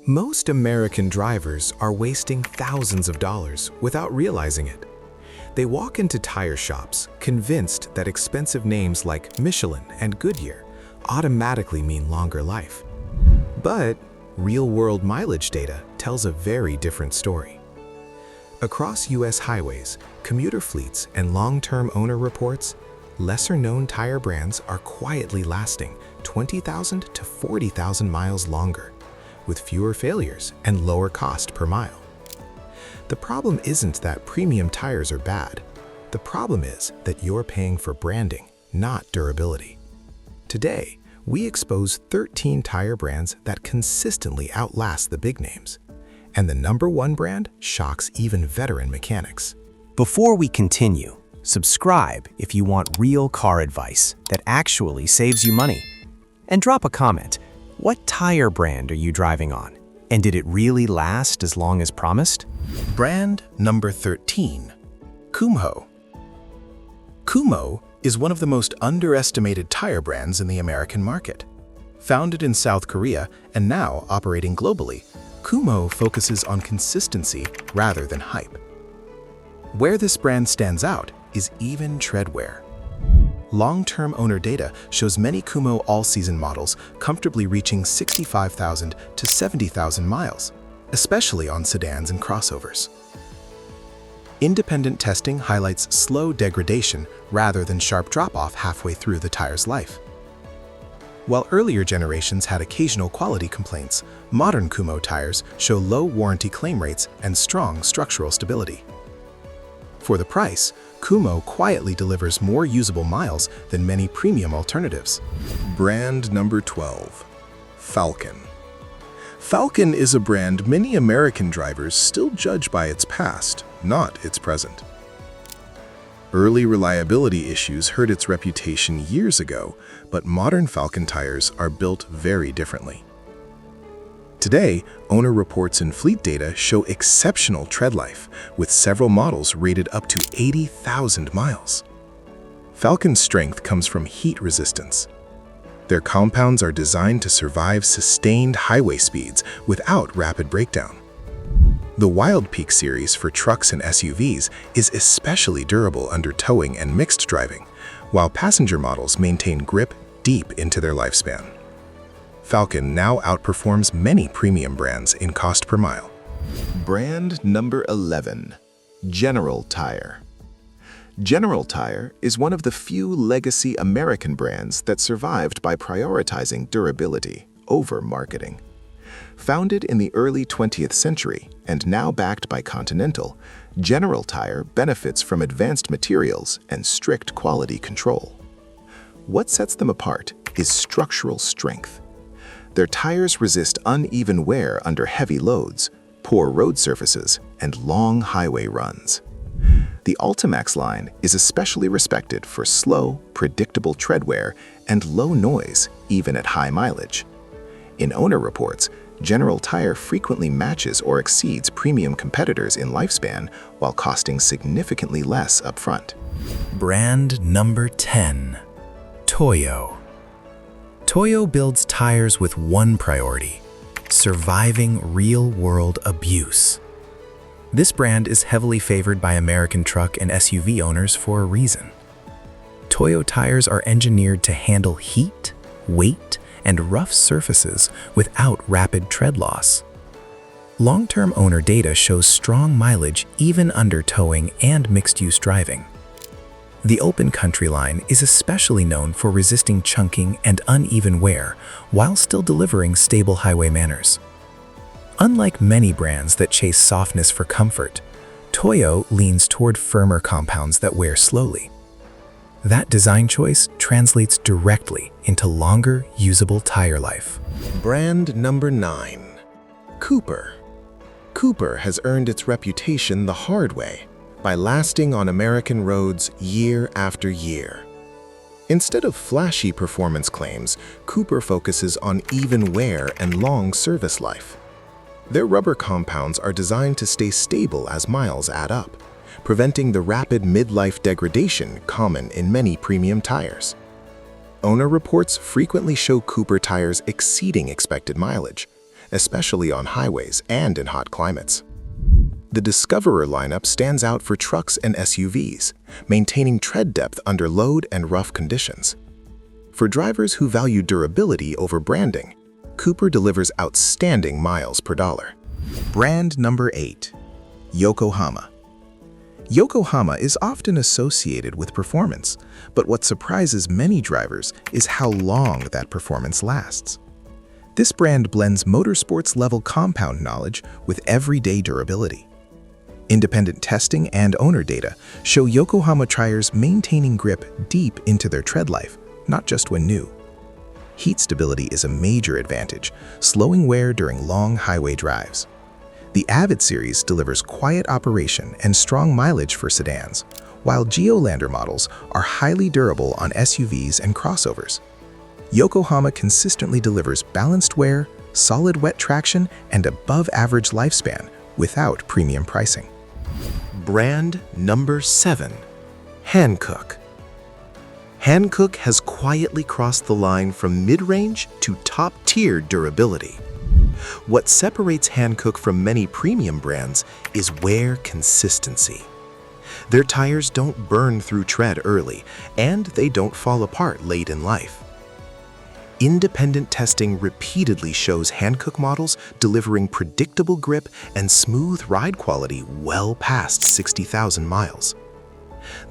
Most American drivers are wasting thousands of dollars without realizing it. They walk into tire shops convinced that expensive names like Michelin and Goodyear automatically mean longer life. But real-world mileage data tells a very different story. Across U.S. highways, commuter fleets, and long-term owner reports, lesser-known tire brands are quietly lasting 20,000 to 40,000 miles longer, with fewer failures and lower cost per mile. The problem isn't that premium tires are bad. The problem is that you're paying for branding, not durability. Today, we expose 13 tire brands that consistently outlast the big names. And the #1 brand shocks even veteran mechanics. Before we continue, subscribe if you want real car advice that actually saves you money. And drop a comment. What tire brand are you driving on? And did it really last as long as promised? Brand number 13, Kumho. Kumho is one of the most underestimated tire brands in the American market. Founded in South Korea and now operating globally, Kumho focuses on consistency rather than hype. Where this brand stands out is even tread wear. Long-term owner data shows many Kumho all-season models comfortably reaching 65,000 to 70,000 miles, especially on sedans and crossovers. Independent testing highlights slow degradation rather than sharp drop-off halfway through the tire's life. While earlier generations had occasional quality complaints, modern Kumho tires show low warranty claim rates and strong structural stability. For the price, Kumho quietly delivers more usable miles than many premium alternatives. Brand number 12, Falken. Falken is a brand many American drivers still judge by its past, not its present. Early reliability issues hurt its reputation years ago, but modern Falken tires are built very differently. Today, owner reports and fleet data show exceptional tread life, with several models rated up to 80,000 miles. Falken's strength comes from heat resistance. Their compounds are designed to survive sustained highway speeds without rapid breakdown. The Wild Peak series for trucks and SUVs is especially durable under towing and mixed driving, while passenger models maintain grip deep into their lifespan. Falken now outperforms many premium brands in cost per mile. Brand number 11, General Tire. General Tire is one of the few legacy American brands that survived by prioritizing durability over marketing. Founded in the early 20th century and now backed by Continental, General Tire benefits from advanced materials and strict quality control. What sets them apart is structural strength. Their tires resist uneven wear under heavy loads, poor road surfaces, and long highway runs. The Ultimax line is especially respected for slow, predictable tread wear and low noise, even at high mileage. In owner reports, General Tire frequently matches or exceeds premium competitors in lifespan while costing significantly less upfront. Brand number 10, Toyo. Toyo builds tires with one priority: surviving real-world abuse. This brand is heavily favored by American truck and SUV owners for a reason. Toyo tires are engineered to handle heat, weight, and rough surfaces without rapid tread loss. Long-term owner data shows strong mileage even under towing and mixed-use driving. The open country line is especially known for resisting chunking and uneven wear while still delivering stable highway manners. Unlike many brands that chase softness for comfort, Toyo leans toward firmer compounds that wear slowly. That design choice translates directly into longer, usable tire life. Brand number 9, Cooper. Cooper has earned its reputation the hard way by lasting on American roads year after year. Instead of flashy performance claims, Cooper focuses on even wear and long service life. Their rubber compounds are designed to stay stable as miles add up, preventing the rapid midlife degradation common in many premium tires. Owner reports frequently show Cooper tires exceeding expected mileage, especially on highways and in hot climates. The Discoverer lineup stands out for trucks and SUVs, maintaining tread depth under load and rough conditions. For drivers who value durability over branding, Cooper delivers outstanding miles per dollar. Brand number 8. Yokohama. Yokohama is often associated with performance, but what surprises many drivers is how long that performance lasts. This brand blends motorsports-level compound knowledge with everyday durability. Independent testing and owner data show Yokohama tires maintaining grip deep into their tread life, not just when new. Heat stability is a major advantage, slowing wear during long highway drives. The Avid series delivers quiet operation and strong mileage for sedans, while Geolander models are highly durable on SUVs and crossovers. Yokohama consistently delivers balanced wear, solid wet traction, and above-average lifespan without premium pricing. Brand number 7. Hankook. Hankook has quietly crossed the line from mid-range to top-tier durability. What separates Hankook from many premium brands is wear consistency. Their tires don't burn through tread early, and they don't fall apart late in life. Independent testing repeatedly shows Hankook models delivering predictable grip and smooth ride quality well past 60,000 miles.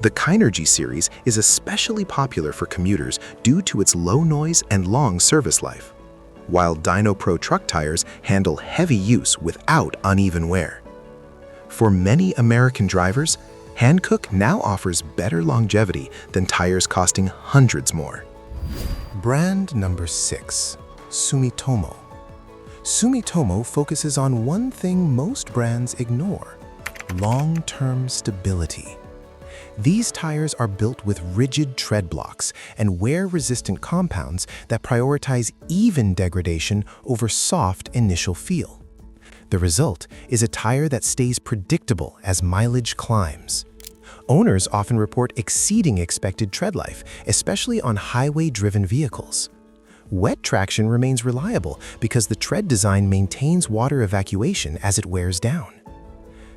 The Kinergy series is especially popular for commuters due to its low noise and long service life, while Dyno Pro truck tires handle heavy use without uneven wear. For many American drivers, Hankook now offers better longevity than tires costing hundreds more. Brand number 6. Sumitomo. Sumitomo focuses on one thing most brands ignore: long-term stability. These tires are built with rigid tread blocks and wear-resistant compounds that prioritize even degradation over soft initial feel. The result is a tire that stays predictable as mileage climbs. Owners often report exceeding expected tread life, especially on highway-driven vehicles. Wet traction remains reliable because the tread design maintains water evacuation as it wears down.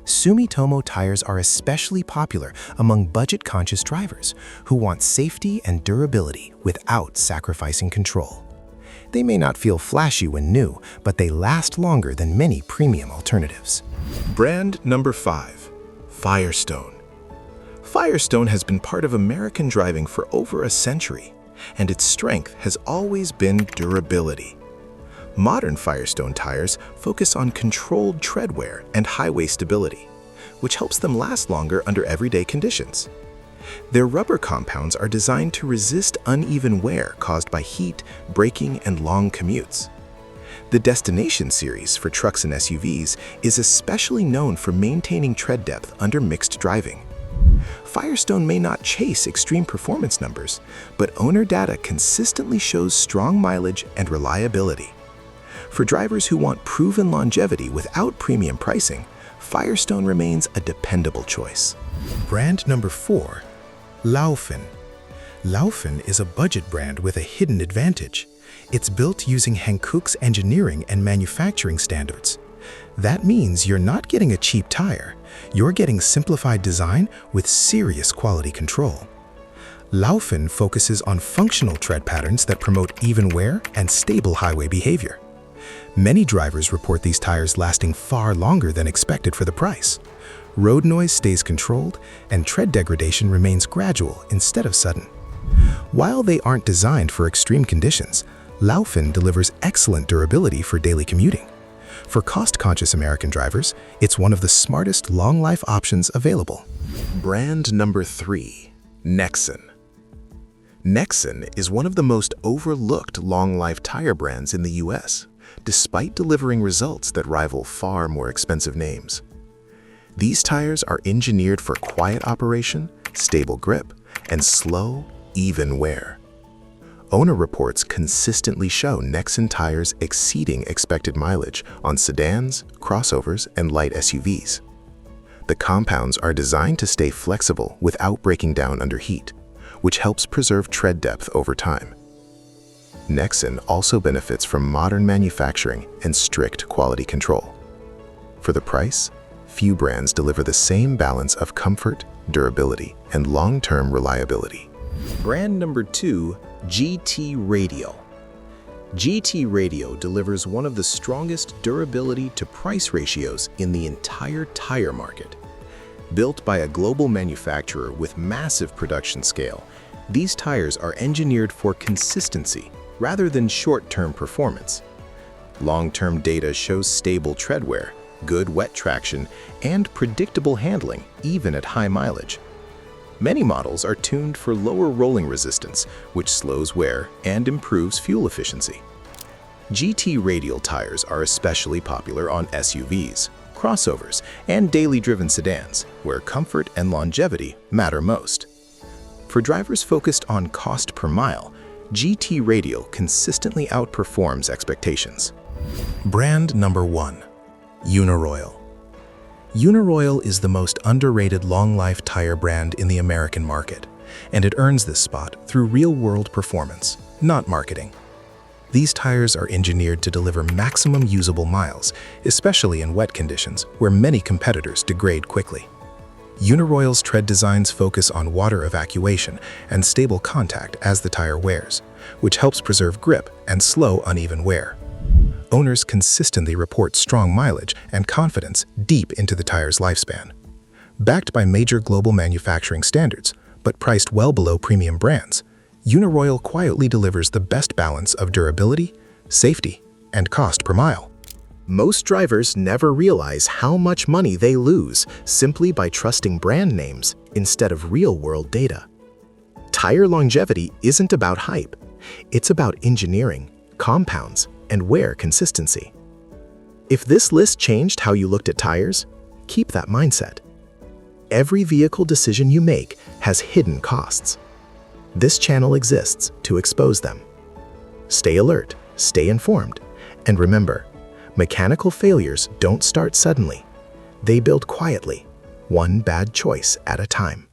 Sumitomo tires are especially popular among budget-conscious drivers who want safety and durability without sacrificing control. They may not feel flashy when new, but they last longer than many premium alternatives. Brand number 5. Firestone. Firestone has been part of American driving for over a century, and its strength has always been durability. Modern Firestone tires focus on controlled tread wear and highway stability, which helps them last longer under everyday conditions. Their rubber compounds are designed to resist uneven wear caused by heat, braking, and long commutes. The Destination series for trucks and SUVs is especially known for maintaining tread depth under mixed driving. Firestone may not chase extreme performance numbers, but owner data consistently shows strong mileage and reliability. For drivers who want proven longevity without premium pricing, Firestone remains a dependable choice. Brand number 4. Laufenn. Laufenn is a budget brand with a hidden advantage. It's built using Hankook's engineering and manufacturing standards. That means you're not getting a cheap tire. You're getting simplified design with serious quality control. Laufenn focuses on functional tread patterns that promote even wear and stable highway behavior. Many drivers report these tires lasting far longer than expected for the price. Road noise stays controlled, and tread degradation remains gradual instead of sudden. While they aren't designed for extreme conditions, Laufenn delivers excellent durability for daily commuting. For cost-conscious American drivers, it's one of the smartest long-life options available. Brand number 3. Nexen. Nexen is one of the most overlooked long-life tire brands in the US, despite delivering results that rival far more expensive names. These tires are engineered for quiet operation, stable grip, and slow, even wear. Owner reports consistently show Nexen tires exceeding expected mileage on sedans, crossovers, and light SUVs. The compounds are designed to stay flexible without breaking down under heat, which helps preserve tread depth over time. Nexen also benefits from modern manufacturing and strict quality control. For the price, few brands deliver the same balance of comfort, durability, and long-term reliability. Brand number 2, GT Radial. GT Radial delivers one of the strongest durability to price ratios in the entire tire market. Built by a global manufacturer with massive production scale, these tires are engineered for consistency rather than short-term performance. Long-term data shows stable tread wear, good wet traction, and predictable handling even at high mileage. Many models are tuned for lower rolling resistance, which slows wear and improves fuel efficiency. GT Radial tires are especially popular on SUVs, crossovers, and daily-driven sedans, where comfort and longevity matter most. For drivers focused on cost per mile, GT Radial consistently outperforms expectations. Brand number 1, Uniroyal. Uniroyal is the most underrated long-life tire brand in the American market, and it earns this spot through real-world performance, not marketing. These tires are engineered to deliver maximum usable miles, especially in wet conditions where many competitors degrade quickly. Uniroyal's tread designs focus on water evacuation and stable contact as the tire wears, which helps preserve grip and slow uneven wear. Owners consistently report strong mileage and confidence deep into the tire's lifespan. Backed by major global manufacturing standards, but priced well below premium brands, Uniroyal quietly delivers the best balance of durability, safety, and cost per mile. Most drivers never realize how much money they lose simply by trusting brand names instead of real-world data. Tire longevity isn't about hype. It's about engineering, compounds, and wear consistency. If this list changed how you looked at tires, keep that mindset. Every vehicle decision you make has hidden costs. This channel exists to expose them. Stay alert, stay informed, and remember, mechanical failures don't start suddenly. They build quietly, one bad choice at a time.